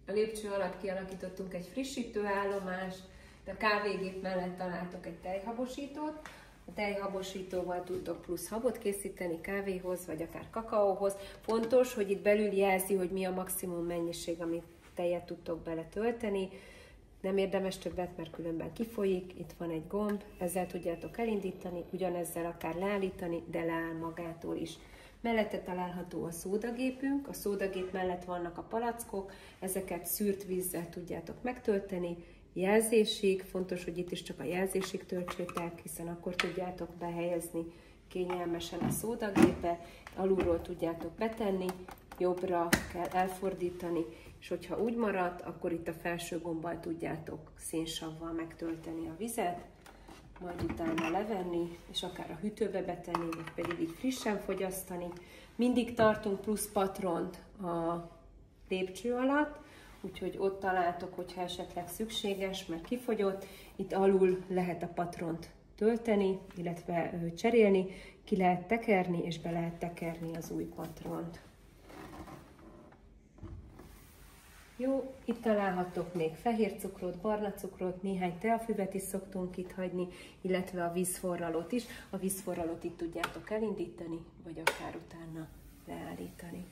A lépcső alatt kialakítottunk egy frissítőállomást, de a kávégép mellett találtok egy tejhabosítót. A tejhabosítóval tudtok plusz habot készíteni kávéhoz, vagy akár kakaóhoz. Fontos, hogy itt belül jelzi, hogy mi a maximum mennyiség, amit tejet tudtok bele tölteni. Nem érdemes többet, mert különben kifolyik. Itt van egy gomb, ezzel tudjátok elindítani, ugyanezzel akár leállítani, de leáll magától is. Mellette található a szódagépünk, a szódagép mellett vannak a palackok, ezeket szűrt vízzel tudjátok megtölteni. Jelzésig, fontos, hogy itt is csak a jelzésig töltsétek, hiszen akkor tudjátok behelyezni kényelmesen a szódagépbe, alulról tudjátok betenni, jobbra kell elfordítani, és hogyha úgy marad, akkor itt a felső gombbal tudjátok szénsavval megtölteni a vizet, majd utána levenni, és akár a hűtőbe betenni, vagy pedig így frissen fogyasztani. Mindig tartunk plusz patront a lépcső alatt, úgyhogy ott találtok, hogyha esetleg szükséges, mert kifogyott. Itt alul lehet a patront tölteni, illetve cserélni, ki lehet tekerni, és be lehet tekerni az új patront. Jó, itt találhattok még fehér cukrot, barna cukrot, néhány teafüvet is szoktunk itt hagyni, illetve a vízforralót is. A vízforralót itt tudjátok elindítani, vagy akár utána leállítani.